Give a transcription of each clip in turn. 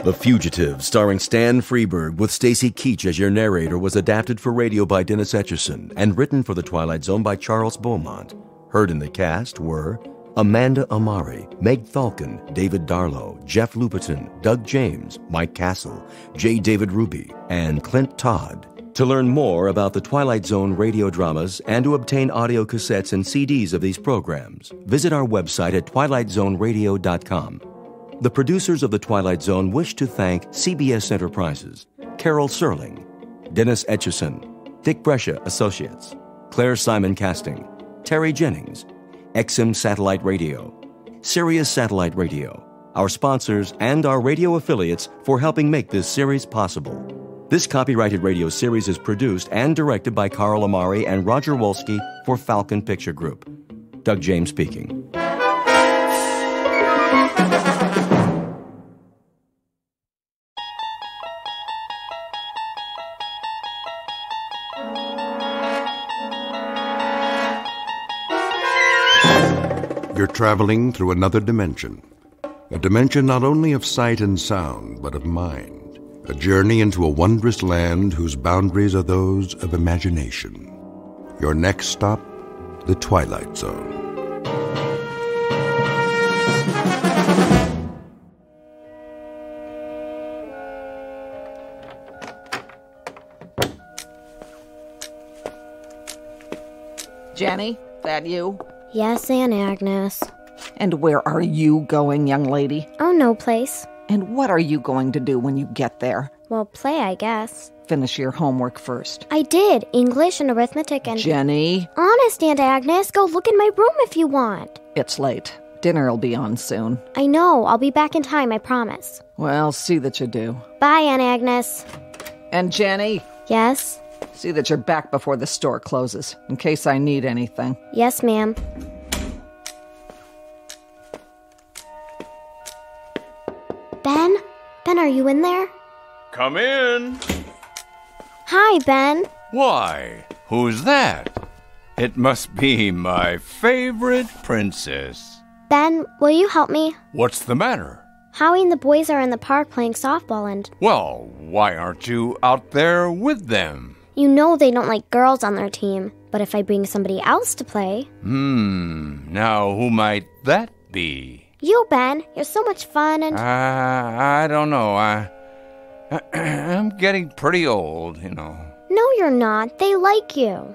The Fugitive, starring Stan Freberg with Stacy Keach as your narrator, was adapted for radio by Dennis Etchison and written for The Twilight Zone by Charles Beaumont. Heard in the cast were Amanda Amari, Meg Thalken, David Darlow, Jeff Lupetin, Doug James, Mike Castle, J. David Ruby, and Clint Todd. To learn more about the Twilight Zone radio dramas and to obtain audio cassettes and CDs of these programs, visit our website at twilightzoneradio.com. The producers of The Twilight Zone wish to thank CBS Enterprises, Carol Serling, Dennis Etchison, Dick Brescia Associates, Claire Simon Casting, Terry Jennings, XM Satellite Radio, Sirius Satellite Radio, our sponsors, and our radio affiliates for helping make this series possible. This copyrighted radio series is produced and directed by Carl Amari and Roger Wolski for Falcon Picture Group. Doug James speaking. You're traveling through another dimension. A dimension not only of sight and sound, but of mind. A journey into a wondrous land whose boundaries are those of imagination. Your next stop, the Twilight Zone. Jenny, that you? Yes, Aunt Agnes. And where are you going, young lady? Oh, no place. And what are you going to do when you get there? Well, play, I guess. Finish your homework first. I did. English and arithmetic and... Jenny? Honest, Aunt Agnes. Go look in my room if you want. It's late. Dinner will be on soon. I know. I'll be back in time, I promise. Well, see that you do. Bye, Aunt Agnes. And Jenny? Yes? See that you're back before the store closes, in case I need anything. Yes, ma'am. Ben? Ben, are you in there? Come in. Hi, Ben. Why, who's that? It must be my favorite princess. Ben, will you help me? What's the matter? Howie and the boys are in the park playing softball and... Well, why aren't you out there with them? You know they don't like girls on their team, but if I bring somebody else to play... Now who might that be? You, Ben. You're so much fun and... I don't know. I'm getting pretty old, you know. No, you're not. They like you.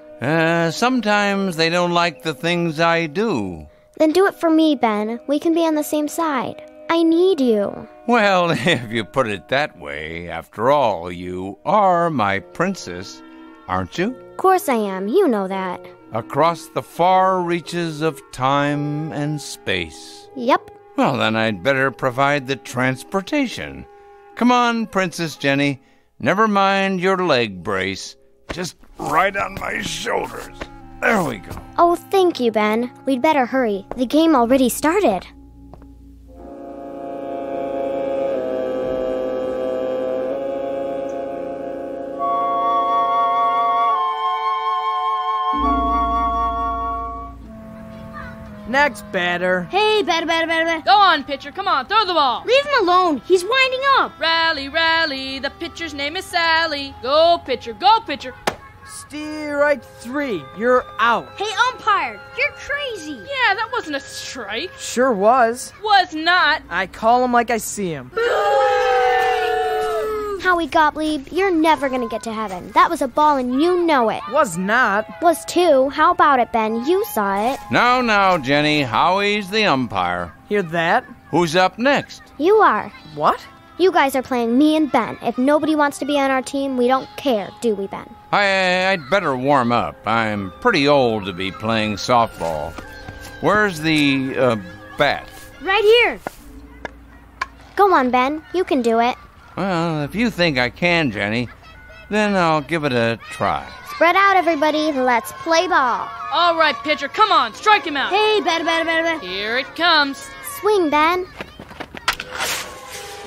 Sometimes they don't like the things I do. Then do it for me, Ben. We can be on the same side. I need you. Well, if you put it that way, after all, you are my princess, aren't you? Of course I am. You know that. Across the far reaches of time and space. Yep. Well, then I'd better provide the transportation. Come on, Princess Jenny. Never mind your leg brace. Just right on my shoulders. There we go. Oh, thank you, Ben. We'd better hurry. The game already started. Next batter. Hey, batter. Go on, pitcher. Come on, throw the ball. Leave him alone. He's winding up. Rally, rally. The pitcher's name is Sally. Go, pitcher. Go, pitcher. Strike 3. You're out. Hey, umpire. You're crazy. Yeah, that wasn't a strike. Sure was. Was not. I call him like I see him. Howie Gottlieb, you're never gonna get to heaven. That was a ball and you know it. Was not. Was too. How about it, Ben? You saw it. Now, Jenny. Howie's the umpire. Hear that? Who's up next? You are. What? You guys are playing me and Ben. If nobody wants to be on our team, we don't care, do we, Ben? I'd better warm up. I'm pretty old to be playing softball. Where's the, bat? Right here. Go on, Ben. You can do it. Well, if you think I can, Jenny, then I'll give it a try. Spread out, everybody. Let's play ball. All right, pitcher. Come on. Strike him out. Hey, batter. Here it comes. Swing, Ben.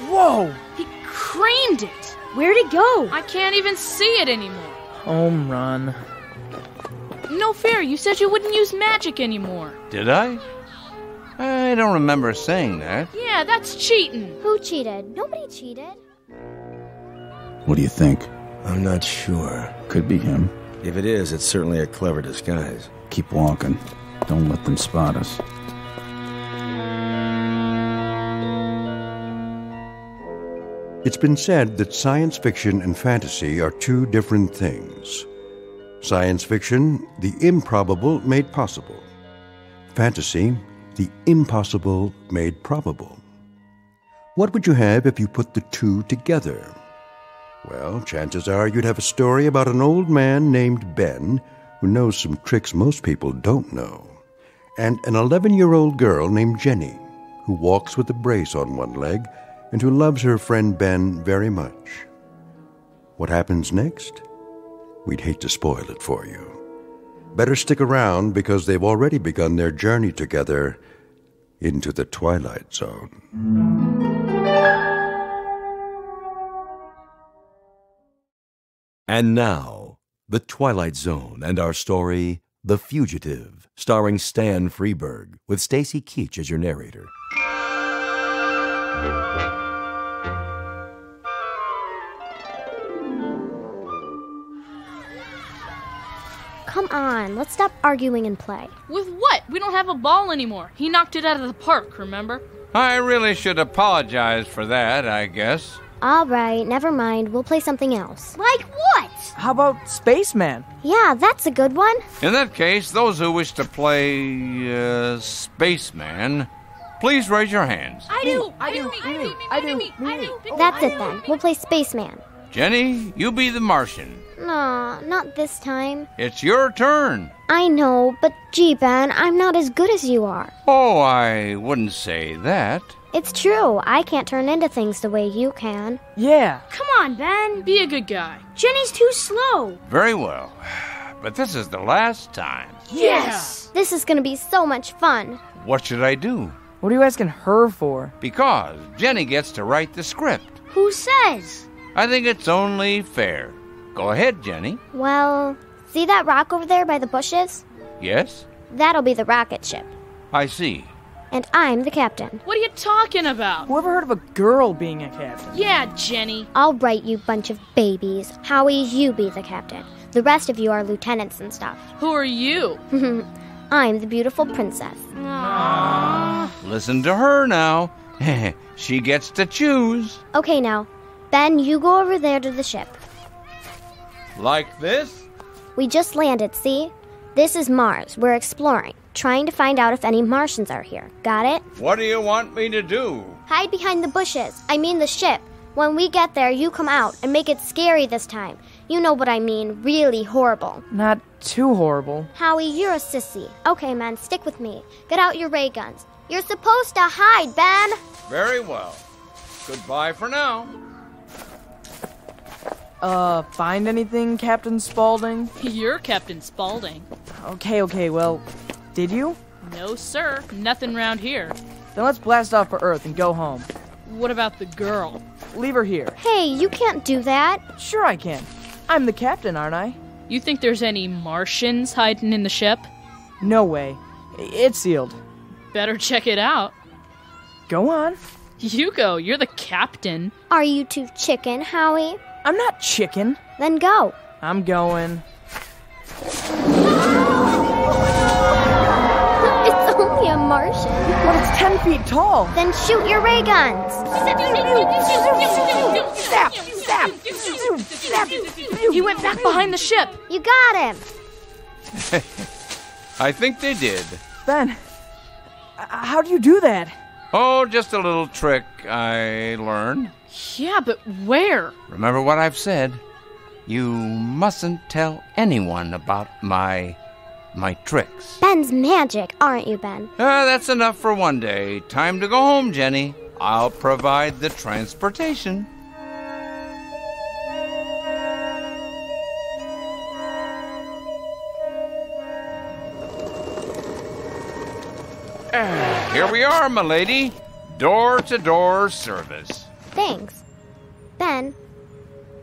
Whoa! He creamed it. Where'd it go? I can't even see it anymore. Home run. No fair. You said you wouldn't use magic anymore. Did I? I don't remember saying that. Yeah, that's cheating. Who cheated? Nobody cheated. What do you think? I'm not sure. Could be him. If it is, it's certainly a clever disguise. Keep walking. Don't let them spot us. It's been said that science fiction and fantasy are two different things. Science fiction, the improbable made possible. Fantasy, the impossible made probable. What would you have if you put the two together? Well, chances are you'd have a story about an old man named Ben who knows some tricks most people don't know, and an 11-year-old girl named Jenny who walks with a brace on one leg and who loves her friend Ben very much. What happens next? We'd hate to spoil it for you. Better stick around because they've already begun their journey together into the Twilight Zone. And now, The Twilight Zone and our story, The Fugitive, starring Stan Freberg, with Stacy Keach as your narrator. Come on, let's stop arguing and play. With what? We don't have a ball anymore. He knocked it out of the park, remember? I really should apologize for that, I guess. All right, never mind. We'll play something else. Like what? How about Spaceman? Yeah, that's a good one. In that case, those who wish to play, Spaceman, please raise your hands. I do. That's it then. We'll play Spaceman. Jenny, you be the Martian. No, not this time. It's your turn. I know, but gee, Ben, I'm not as good as you are. Oh, I wouldn't say that. It's true. I can't turn into things the way you can. Yeah. Come on, Ben. Be a good guy. Jenny's too slow. Very well. But this is the last time. Yes. This is gonna be so much fun. What should I do? What are you asking her for? Because Jenny gets to write the script. Who says? I think it's only fair. Go ahead, Jenny. Well, see that rock over there by the bushes? Yes? That'll be the rocket ship. I see. And I'm the captain. What are you talking about? Whoever heard of a girl being a captain? Yeah, Jenny. All right, you bunch of babies. Howie, you be the captain. The rest of you are lieutenants and stuff. Who are you? I'm the beautiful princess. Listen to her now. She gets to choose. Okay, now, Ben, you go over there to the ship. Like this? We just landed, see? This is Mars. We're exploring, trying to find out if any Martians are here. Got it? What do you want me to do? Hide behind the bushes. I mean the ship. When we get there, you come out and make it scary this time. You know what I mean, really horrible. Not too horrible. Howie, you're a sissy. Okay, man, stick with me. Get out your ray guns. You're supposed to hide, Ben. Very well. Goodbye for now. Find anything, Captain Spaulding? You're Captain Spaulding. Okay, well, did you? No, sir. Nothing round here. Then let's blast off for Earth and go home. What about the girl? Leave her here. Hey, you can't do that. Sure I can. I'm the captain, aren't I? You think there's any Martians hiding in the ship? No way. It's sealed. Better check it out. Go on. You go. You're the captain. Are you too chicken, Howie? I'm not chicken. Then go. I'm going. It's only a Martian. But it's 10 feet tall. Then shoot your ray guns. Zap! Zap! Zoom! Zap! He went back behind the ship. You got him. I think they did. Ben, how do you do that? Oh, just a little trick I learned. Yeah, but where? Remember what I've said. You mustn't tell anyone about my tricks. Ben's magic, aren't you, Ben? That's enough for one day. Time to go home, Jenny. I'll provide the transportation. Here we are, my lady. Door-to-door service. Thanks. Ben,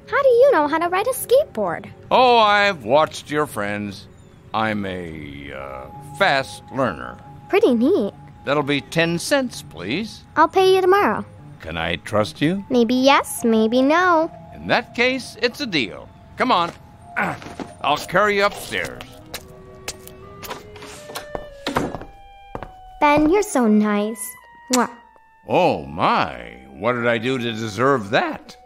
how do you know how to ride a skateboard? Oh, I've watched your friends. I'm a fast learner. Pretty neat. That'll be 10 cents, please. I'll pay you tomorrow. Can I trust you? Maybe yes, maybe no. In that case, it's a deal. Come on. I'll carry you upstairs. Ben, you're so nice. Mwah. Oh, my. What did I do to deserve that?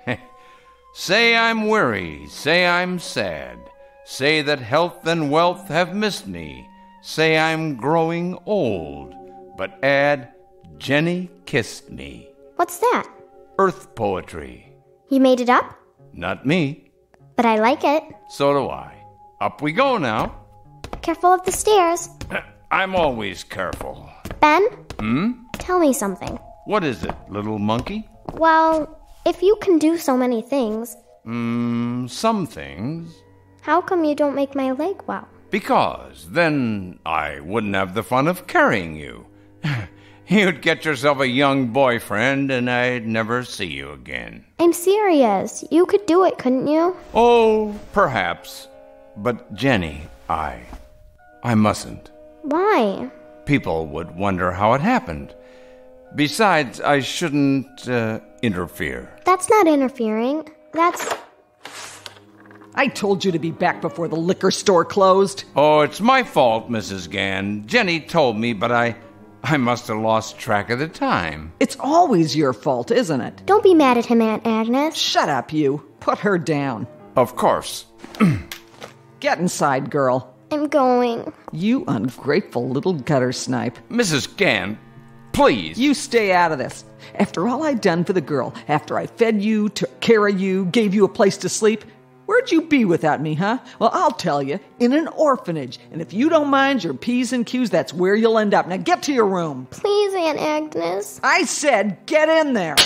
Say I'm weary. Say I'm sad. Say that health and wealth have missed me. Say I'm growing old. But add, Jenny kissed me. What's that? Earth poetry. You made it up? Not me. But I like it. So do I. Up we go now. Careful of the stairs. I'm always careful. Ben? Hmm? Tell me something. What is it, little monkey? Well, if you can do so many things... Some things. How come you don't make my leg well? Because then I wouldn't have the fun of carrying you. You'd get yourself a young boyfriend and I'd never see you again. I'm serious. You could do it, couldn't you? Oh, perhaps. But Jenny, I mustn't. Why? People would wonder how it happened. Besides, I shouldn't interfere. That's not interfering. That's... I told you to be back before the liquor store closed. Oh, it's my fault, Mrs. Gann. Jenny told me, but I must have lost track of the time. It's always your fault, isn't it? Don't be mad at him, Aunt Agnes. Shut up, you. Put her down. Of course. Get inside, girl. I'm going. You ungrateful little gutter snipe. Mrs. Gann, please. You stay out of this. After all I'd done for the girl, after I fed you, took care of you, gave you a place to sleep, where'd you be without me, huh? Well, I'll tell you, in an orphanage. And if you don't mind your P's and Q's, that's where you'll end up. Now get to your room. Please, Aunt Agnes. I said get in there.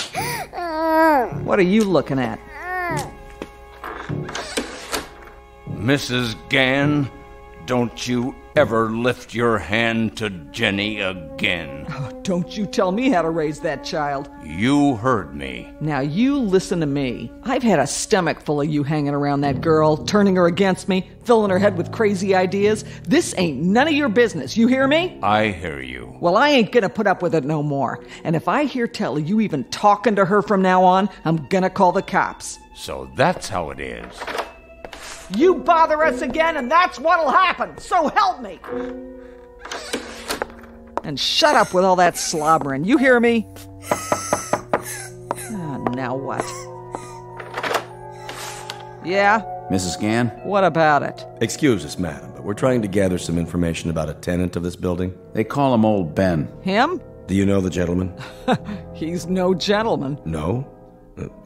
What are you looking at? Mrs. Gann, don't you ever lift your hand to Jenny again. Oh, don't you tell me how to raise that child. You heard me. Now you listen to me. I've had a stomach full of you hanging around that girl, turning her against me, filling her head with crazy ideas. This ain't none of your business, you hear me? I hear you. Well, I ain't gonna put up with it no more. And if I hear tell of you even talking to her from now on, I'm gonna call the cops. So that's how it is. You bother us again, and that's what'll happen. So help me. And shut up with all that slobbering. You hear me? Now what? Yeah? Mrs. Gann? What about it? Excuse us, madam, but we're trying to gather some information about a tenant of this building. They call him Old Ben. Him? Do you know the gentleman? He's no gentleman. No?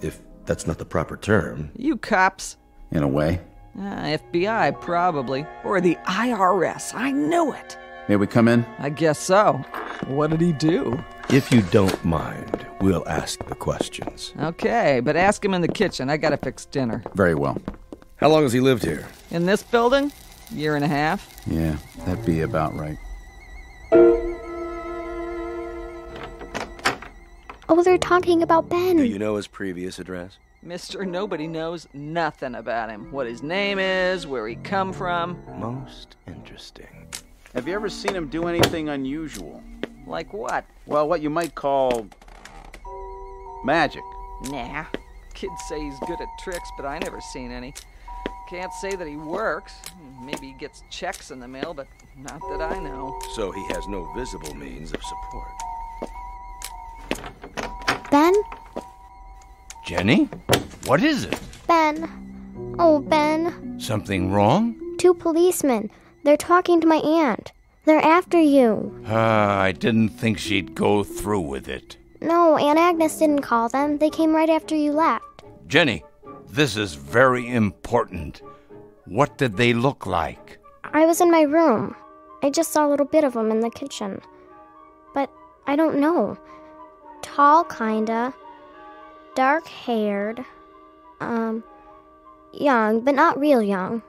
If that's not the proper term. You cops. In a way. FBI, probably. Or the IRS. I knew it. May we come in? I guess so. What did he do? If you don't mind, we'll ask the questions. Okay, but ask him in the kitchen. I gotta fix dinner. Very well. How long has he lived here? In this building? Year and a half? Yeah, that'd be about right. Oh, they're talking about Ben. Do you know his previous address? Mr. Nobody knows nothing about him. What his name is, where he come from. Most interesting. Have you ever seen him do anything unusual? Like what? Well, what you might call magic. Nah. Kids say he's good at tricks, but I never seen any. Can't say that he works. Maybe he gets checks in the mail, but not that I know. So he has no visible means of support. Ben? Jenny? What is it? Ben. Oh, Ben. Something wrong? 2 policemen. They're talking to my aunt. They're after you. I didn't think she'd go through with it. No, Aunt Agnes didn't call them. They came right after you left. Jenny, this is very important. What did they look like? I was in my room. I just saw a little bit of them in the kitchen. But I don't know. Tall, kinda. Dark-haired. Young, but not real young.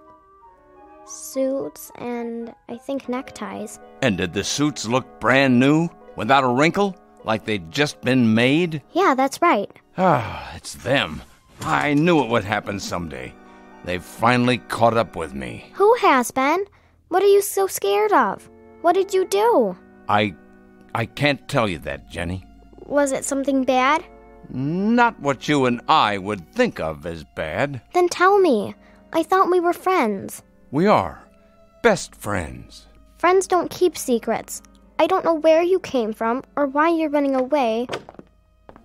Suits and, I think, neckties. And did the suits look brand new, without a wrinkle, like they'd just been made? Yeah, that's right. It's them. I knew it would happen someday. They've finally caught up with me. Who has, Ben? What are you so scared of? What did you do? I I can't tell you that, Jenny. Was it something bad? Not what you and I would think of as bad. Then tell me. I thought we were friends. We are. Best friends. Friends don't keep secrets. I don't know where you came from or why you're running away.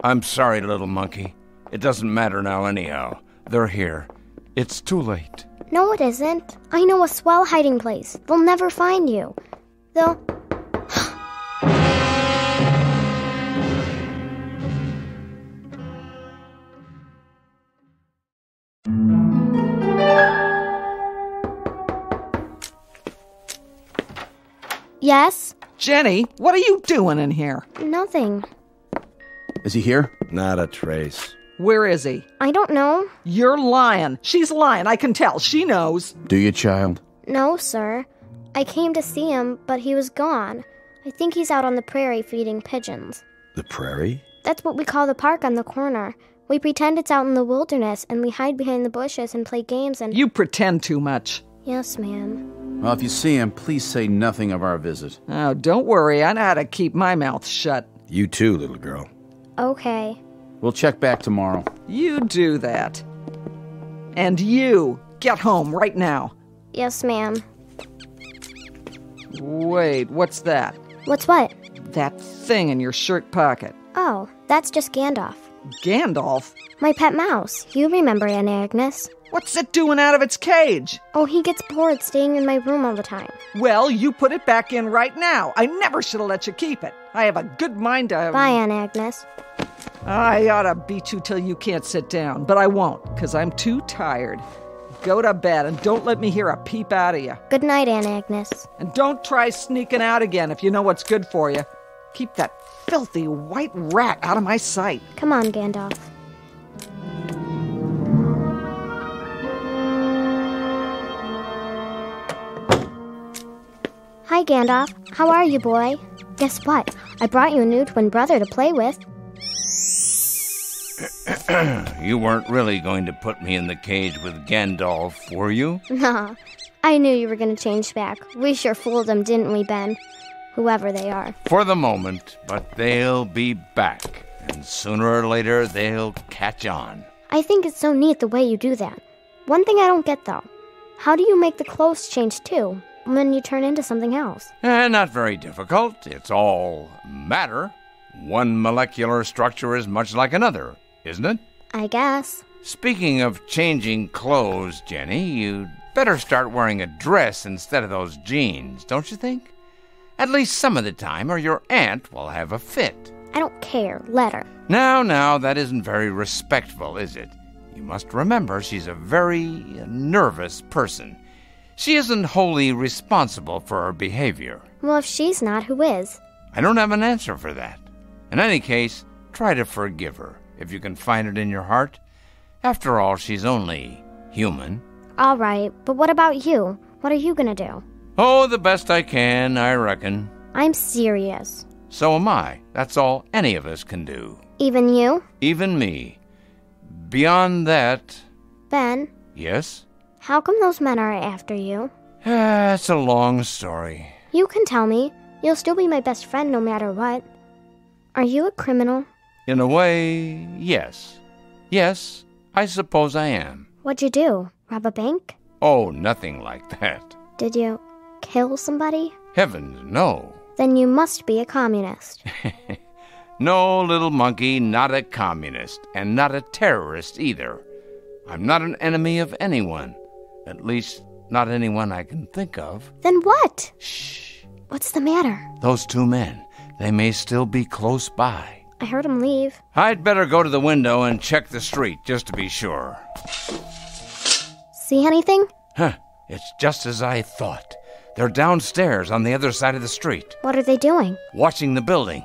I'm sorry, little monkey. It doesn't matter now anyhow. They're here. It's too late. No, it isn't. I know a swell hiding place. They'll never find you. They'll... Yes? Jenny, what are you doing in here? Nothing. Is he here? Not a trace. Where is he? I don't know. You're lying. She's lying. I can tell. She knows. Do you, child? No, sir. I came to see him, but he was gone. I think he's out on the prairie feeding pigeons. The prairie? That's what we call the park on the corner. We pretend it's out in the wilderness, and we hide behind the bushes and play games and... You pretend too much. Yes, ma'am. Well, if you see him, please say nothing of our visit. Oh, don't worry. I know how to keep my mouth shut. You too, little girl. Okay. We'll check back tomorrow. You do that. And you, get home right now. Yes, ma'am. Wait, what's that? What's what? That thing in your shirt pocket. Oh, that's just Gandalf. Gandalf? My pet mouse. You remember Aunt Agnes. What's it doing out of its cage? Oh, he gets bored staying in my room all the time. Well, you put it back in right now. I never should have let you keep it. I have a good mind to... Bye, Aunt Agnes. I ought to beat you till you can't sit down, but I won't, because I'm too tired. Go to bed and don't let me hear a peep out of you. Good night, Aunt Agnes. And don't try sneaking out again if you know what's good for you. Keep that filthy white rat out of my sight. Come on, Gandalf. Hi, Gandalf. How are you, boy? Guess what? I brought you a new twin brother to play with. You weren't really going to put me in the cage with Gandalf, were you? Nah, I knew you were going to change back. We sure fooled them, didn't we, Ben? Whoever they are. For the moment, but they'll be back. And sooner or later, they'll catch on. I think it's so neat the way you do that. One thing I don't get, though. How do you make the clothes change, too, when you turn into something else? Not very difficult. It's all matter. One molecular structure is much like another, isn't it? I guess. Speaking of changing clothes, Jenny, you'd better start wearing a dress instead of those jeans, don't you think? At least some of the time, or your aunt will have a fit. I don't care. Let her. Now, that isn't very respectful, is it? You must remember she's a very nervous person. She isn't wholly responsible for her behavior. Well, if she's not, who is? I don't have an answer for that. In any case, try to forgive her, if you can find it in your heart. After all, she's only human. All right, but what about you? What are you gonna do? Oh, the best I can, I reckon. I'm serious. So am I. That's all any of us can do. Even you? Even me. Beyond that... Ben? Yes? How come those men are after you? It's a long story. You can tell me. You'll still be my best friend no matter what. Are you a criminal? In a way, yes. Yes, I suppose I am. What'd you do? Rob a bank? Oh, nothing like that. Did you kill somebody? Heavens, no. Then you must be a communist. No, little monkey, not a communist, and not a terrorist either. I'm not an enemy of anyone. At least, not anyone I can think of. Then what? Shh. What's the matter? Those two men, they may still be close by. I heard him leave. I'd better go to the window and check the street, just to be sure. See anything? Huh, it's just as I thought. They're downstairs on the other side of the street. What are they doing? Watching the building,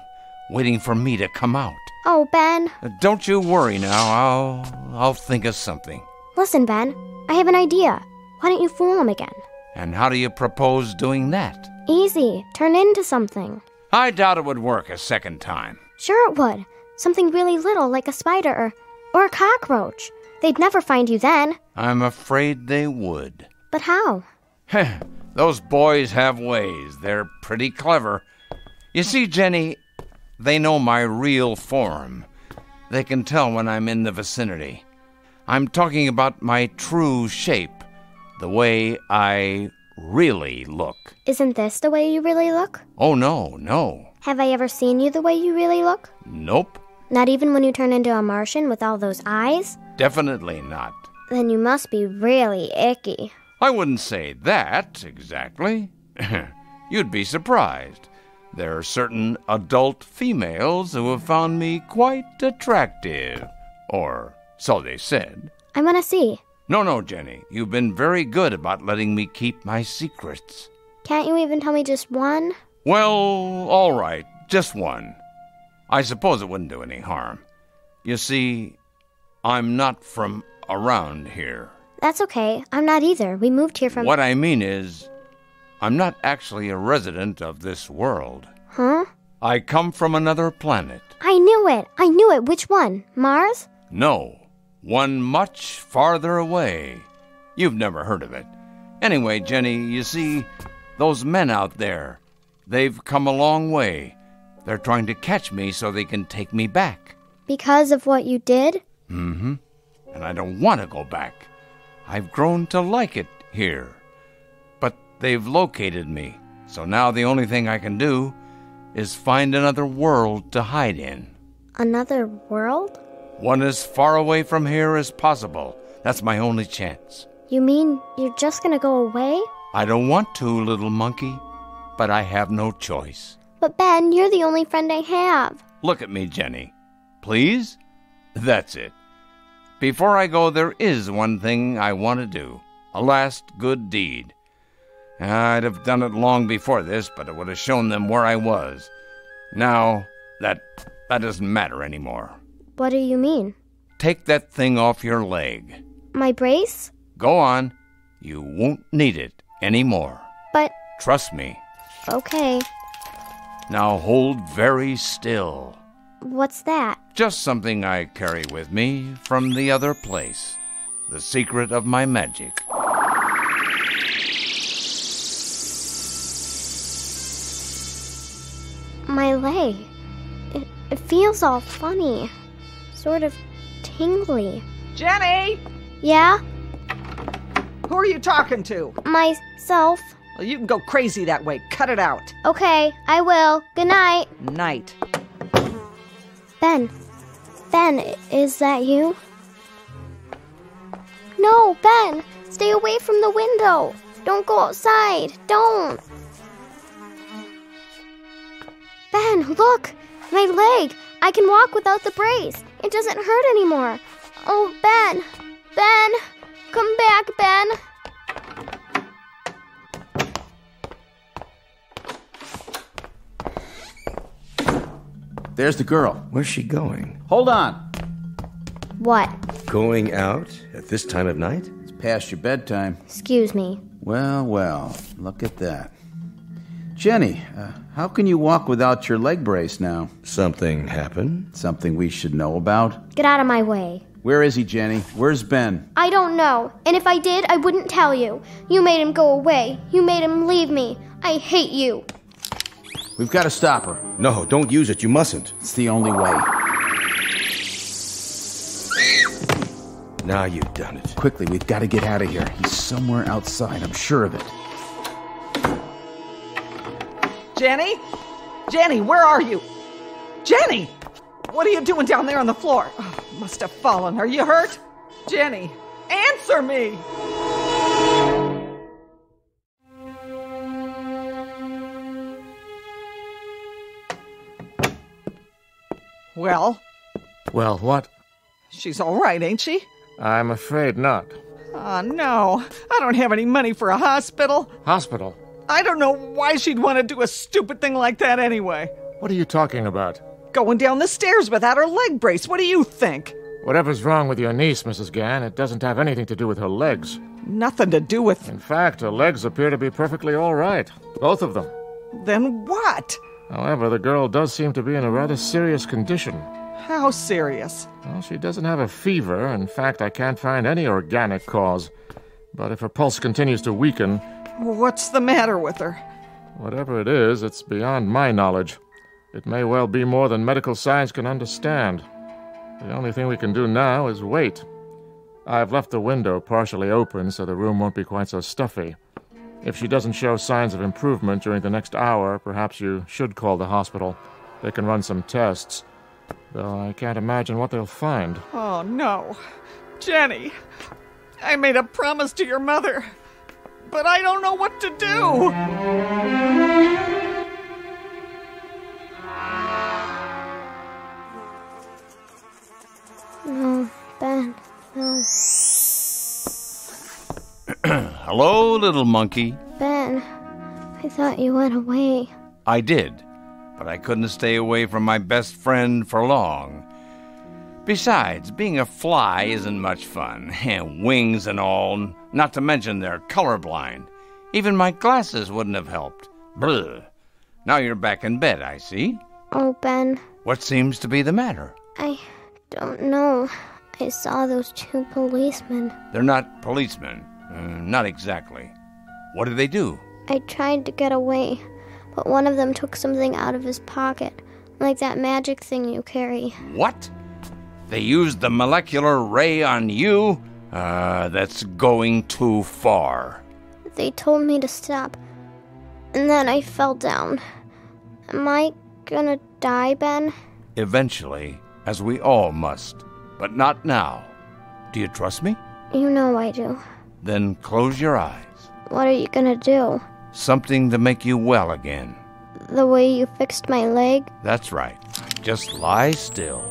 waiting for me to come out. Oh, Ben. Don't you worry now, I'll think of something. Listen, Ben, I have an idea. Why don't you fool them again? And how do you propose doing that? Easy. Turn into something. I doubt it would work a second time. Sure it would. Something really little like a spider or a cockroach. They'd never find you then. I'm afraid they would. But how? Those boys have ways. They're pretty clever. You see, Jenny, they know my real form. They can tell when I'm in the vicinity. I'm talking about my true shape, the way I really look. Isn't this the way you really look? Oh, no. Have I ever seen you the way you really look? Nope. Not even when you turn into a Martian with all those eyes? Definitely not. Then you must be really icky. I wouldn't say that, exactly. You'd be surprised. There are certain adult females who have found me quite attractive. Or so they said. I want to see. No, Jenny. You've been very good about letting me keep my secrets. Can't you even tell me just one? Well, all right. Just one. I suppose it wouldn't do any harm. You see, I'm not from around here. That's okay. I'm not either. We moved here from... What I mean is, I'm not actually a resident of this world. Huh? I come from another planet. I knew it. Which one? Mars? No, one much farther away. You've never heard of it. Anyway, Jenny, you see, those men out there, they've come a long way. They're trying to catch me so they can take me back. Because of what you did? Mm-hmm. And I don't want to go back. I've grown to like it here. But they've located me, so now the only thing I can do is find another world to hide in. Another world? One as far away from here as possible. That's my only chance. You mean you're just gonna go away? I don't want to, little monkey, but I have no choice. But Ben, you're the only friend I have. Look at me, Jenny. Please? That's it. Before I go, there is one thing I want to do. A last good deed. I'd have done it long before this, but it would have shown them where I was. Now, that doesn't matter anymore. What do you mean? Take that thing off your leg. My brace? Go on. You won't need it anymore. But... Trust me. Okay. Now hold very still. What's that? Just something I carry with me from the other place. The secret of my magic. My leg. It feels all funny. Sort of tingly. Jenny! Yeah? Who are you talking to? Myself. Well, you can go crazy that way. Cut it out. Okay, I will. Good night. Night. Ben, is that you? No, Ben, stay away from the window. Don't go outside. Don't. Ben, look, my leg. I can walk without the brace. It doesn't hurt anymore. Oh, Ben, come back, Ben. There's the girl. Where's she going? Hold on. What? Going out at this time of night? It's past your bedtime. Excuse me. Well, look at that. Jenny, how can you walk without your leg brace now? Something happened? Something we should know about? Get out of my way. Where is he, Jenny? Where's Ben? I don't know. And if I did, I wouldn't tell you. You made him go away. You made him leave me. I hate you. We've got to stop her. No, don't use it. You mustn't. It's the only way. Now you've done it. Quickly, we've got to get out of here. He's somewhere outside, I'm sure of it. Jenny? Jenny, where are you? Jenny! What are you doing down there on the floor? Oh, must have fallen. Are you hurt? Jenny, answer me! Well? Well, what? She's all right, ain't she? I'm afraid not. Oh, no. I don't have any money for a hospital. Hospital? I don't know why she'd want to do a stupid thing like that anyway. What are you talking about? Going down the stairs without her leg brace. What do you think? Whatever's wrong with your niece, Mrs. Gann, it doesn't have anything to do with her legs. Nothing to do with... In fact, her legs appear to be perfectly all right. Both of them. Then what? However, the girl does seem to be in a rather serious condition. How serious? Well, she doesn't have a fever. In fact, I can't find any organic cause. But if her pulse continues to weaken... What's the matter with her? Whatever it is, it's beyond my knowledge. It may well be more than medical science can understand. The only thing we can do now is wait. I've left the window partially open so the room won't be quite so stuffy. If she doesn't show signs of improvement during the next hour, perhaps you should call the hospital. They can run some tests, though I can't imagine what they'll find. Oh, no. Jenny, I made a promise to your mother, but I don't know what to do. No, Ben, no. Hello, little monkey. Ben, I thought you went away. I did, but I couldn't stay away from my best friend for long. Besides, being a fly isn't much fun. Wings and all, not to mention they're colorblind. Even my glasses wouldn't have helped. Bleh. Now you're back in bed, I see. Oh, Ben. What seems to be the matter? I don't know. I saw those two policemen. They're not policemen. Not exactly. What did they do? I tried to get away, but one of them took something out of his pocket, like that magic thing you carry. What? They used the molecular ray on you? That's going too far. They told me to stop, and then I fell down. Am I gonna die, Ben? Eventually, as we all must, but not now. Do you trust me? You know I do. Then close your eyes. What are you gonna do? Something to make you well again. The way you fixed my leg? That's right. Just lie still.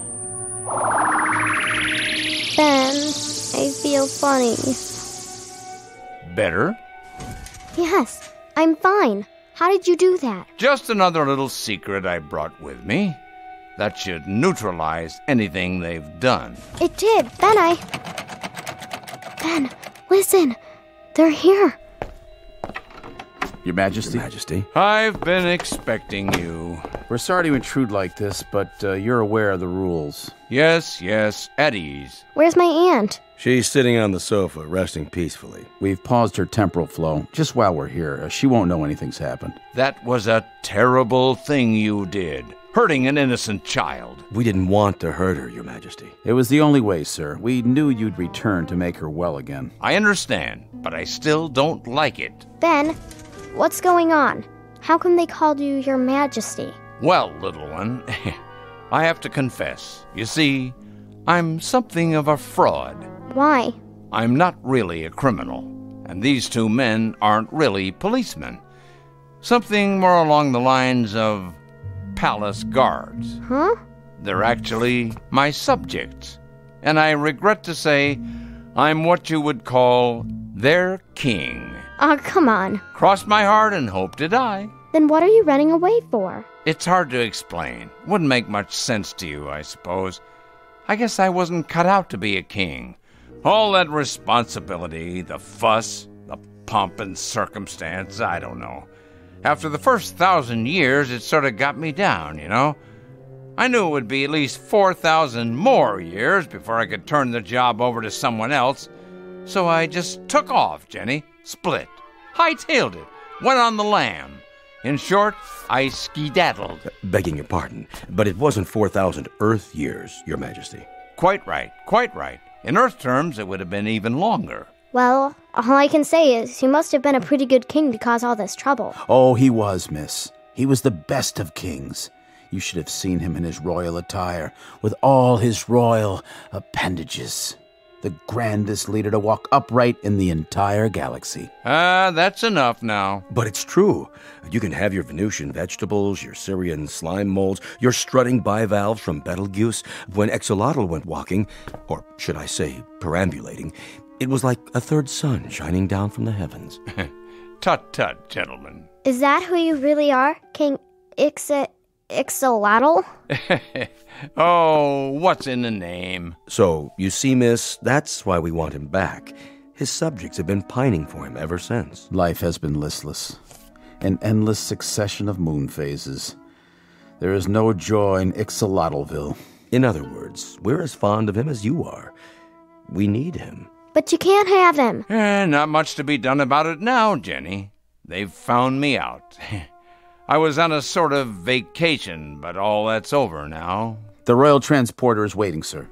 Ben, I feel funny. Better? Yes, I'm fine. How did you do that? Just another little secret I brought with me. That should neutralize anything they've done. It did. Ben, listen. They're here. Your Majesty? Your Majesty. I've been expecting you. We're sorry to intrude like this, but you're aware of the rules. Yes, at ease. Where's my aunt? She's sitting on the sofa, resting peacefully. We've paused her temporal flow just while we're here. She won't know anything's happened. That was a terrible thing you did. Hurting an innocent child. We didn't want to hurt her, Your Majesty. It was the only way, sir. We knew you'd return to make her well again. I understand, but I still don't like it. Ben, what's going on? How come they called you Your Majesty? Well, little one, I have to confess. You see, I'm something of a fraud. Why? I'm not really a criminal, and these two men aren't really policemen. Something more along the lines of palace guards. Huh? They're actually my subjects, and I regret to say I'm what you would call their king. Oh, come on. Crossed my heart and hope to die. Then what are you running away for? It's hard to explain. Wouldn't make much sense to you, I suppose. I guess I wasn't cut out to be a king. All that responsibility, the fuss, the pomp and circumstance, I don't know. After the first 1,000 years, it sort of got me down, you know? I knew it would be at least 4,000 more years before I could turn the job over to someone else. So I just took off, Jenny. Split. Hightailed it. Went on the lam. In short, I skedaddled. Begging your pardon, but it wasn't 4,000 Earth years, Your Majesty. Quite right. In Earth terms, it would have been even longer. Well, all I can say is he must have been a pretty good king to cause all this trouble. Oh, he was, miss. He was the best of kings. You should have seen him in his royal attire, with all his royal appendages. The grandest leader to walk upright in the entire galaxy. That's enough now. But it's true. You can have your Venusian vegetables, your Syrian slime molds, your strutting bivalves from Betelgeuse. When Exolotl went walking, or should I say perambulating, it was like a third sun shining down from the heavens. Tut, gentlemen. Is that who you really are, King Ixolotl? Oh, what's in the name? So, you see, miss, that's why we want him back. His subjects have been pining for him ever since. Life has been listless. An endless succession of moon phases. There is no joy in Ixolotlville. In other words, we're as fond of him as you are. We need him. But you can't have him. Not much to be done about it now, Jenny. They've found me out. I was on a sort of vacation, but all that's over now. The royal transporter is waiting, sir.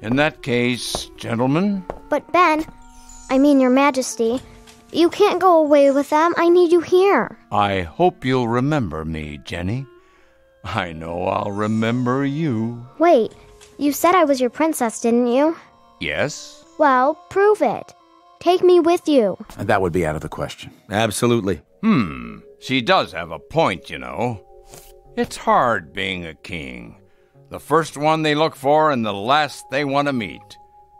In that case, gentlemen... But Ben, I mean your majesty, you can't go away with them. I need you here. I hope you'll remember me, Jenny. I know I'll remember you. Wait, you said I was your princess, didn't you? Yes? Well, prove it. Take me with you. That would be out of the question. Absolutely. She does have a point, you know. It's hard being a king. The first one they look for and the last they want to meet.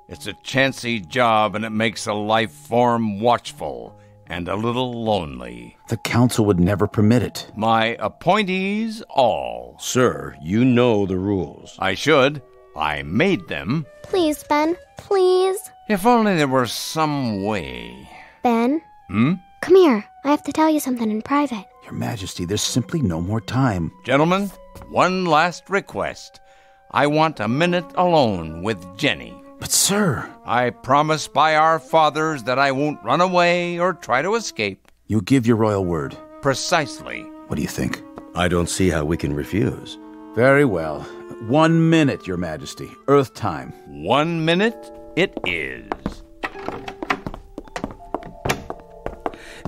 It's a chancy job, and it makes a life form watchful and a little lonely. The council would never permit it. My appointees all. Sir, you know the rules. I should. I made them. Please, Ben, please. If only there were some way. Ben? Come here. I have to tell you something in private. Your Majesty, there's simply no more time. Gentlemen, one last request. I want a minute alone with Jenny. But, sir... I promise by our fathers that I won't run away or try to escape. You give your royal word. Precisely. What do you think? I don't see how we can refuse. Very well. 1 minute, Your Majesty. Earth time. 1 minute it is.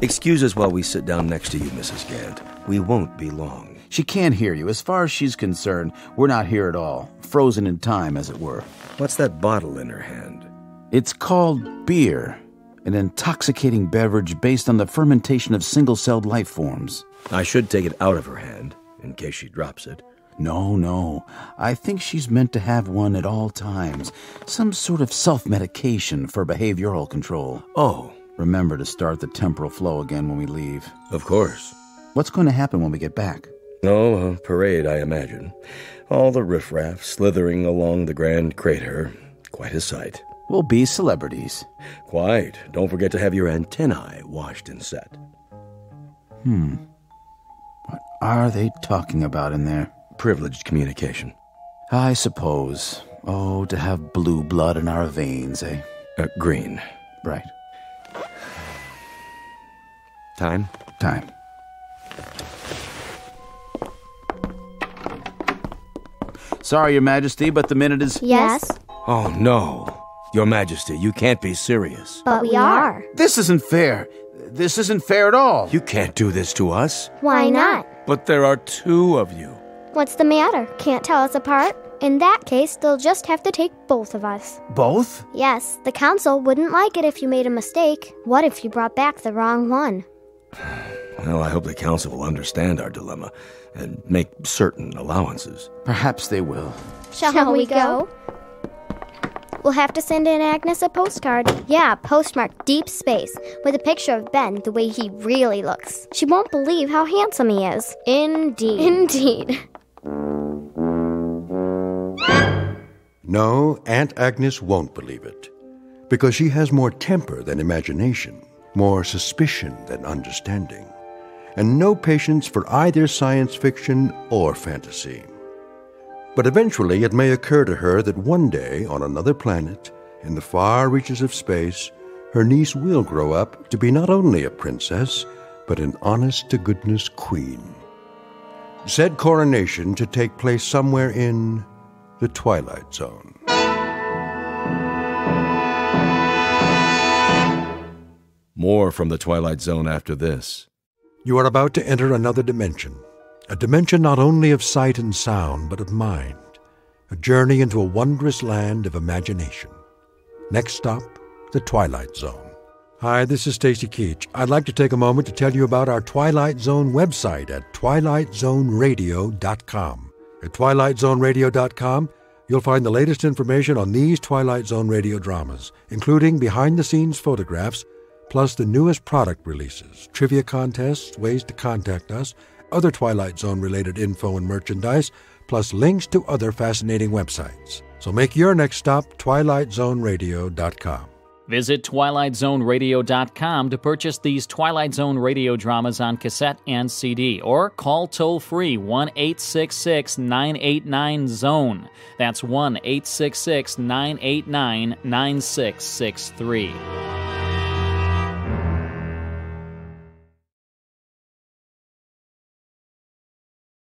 Excuse us while we sit down next to you, Mrs. Gant. We won't be long. She can't hear you. As far as she's concerned, we're not here at all. Frozen in time, as it were. What's that bottle in her hand? It's called beer, an intoxicating beverage based on the fermentation of single-celled life forms. I should take it out of her hand, in case she drops it. No. I think she's meant to have one at all times. Some sort of self-medication for behavioral control. Oh. Remember to start the temporal flow again when we leave. Of course. What's going to happen when we get back? Oh, a parade, I imagine. All the riffraff slithering along the grand crater. Quite a sight. We'll be celebrities. Quite. Don't forget to have your antennae washed and set. What are they talking about in there? Privileged communication. I suppose. Oh, to have blue blood in our veins, eh? Green. Right. Time? Time. Sorry, Your Majesty, but the minute is... Yes? Oh, no. Your Majesty, you can't be serious. But we are. This isn't fair. This isn't fair at all. You can't do this to us. Why not? But there are two of you. What's the matter? Can't tell us apart? In that case, they'll just have to take both of us. Both? Yes, the council wouldn't like it if you made a mistake. What if you brought back the wrong one? Well, I hope the council will understand our dilemma and make certain allowances. Perhaps they will. Shall we go? We'll have to send in Agnes a postcard. Yeah, postmarked Deep Space, with a picture of Ben the way he really looks. She won't believe how handsome he is. Indeed. No, Aunt Agnes won't believe it, because she has more temper than imagination, more suspicion than understanding, and no patience for either science fiction or fantasy. But eventually it may occur to her that one day, on another planet, in the far reaches of space, her niece will grow up to be not only a princess, but an honest-to-goodness queen. Said coronation to take place somewhere in the Twilight Zone. More from the Twilight Zone after this. You are about to enter another dimension. A dimension not only of sight and sound, but of mind. A journey into a wondrous land of imagination. Next stop, the Twilight Zone. Hi, this is Stacy Keach. I'd like to take a moment to tell you about our Twilight Zone website at twilightzoneradio.com. At twilightzoneradio.com, you'll find the latest information on these Twilight Zone radio dramas, including behind-the-scenes photographs, plus the newest product releases, trivia contests, ways to contact us, other Twilight Zone-related info and merchandise, plus links to other fascinating websites. So make your next stop twilightzoneradio.com. Visit twilightzoneradio.com to purchase these Twilight Zone radio dramas on cassette and CD, or call toll-free 1-866-989-ZONE. That's 1-866-989-9663.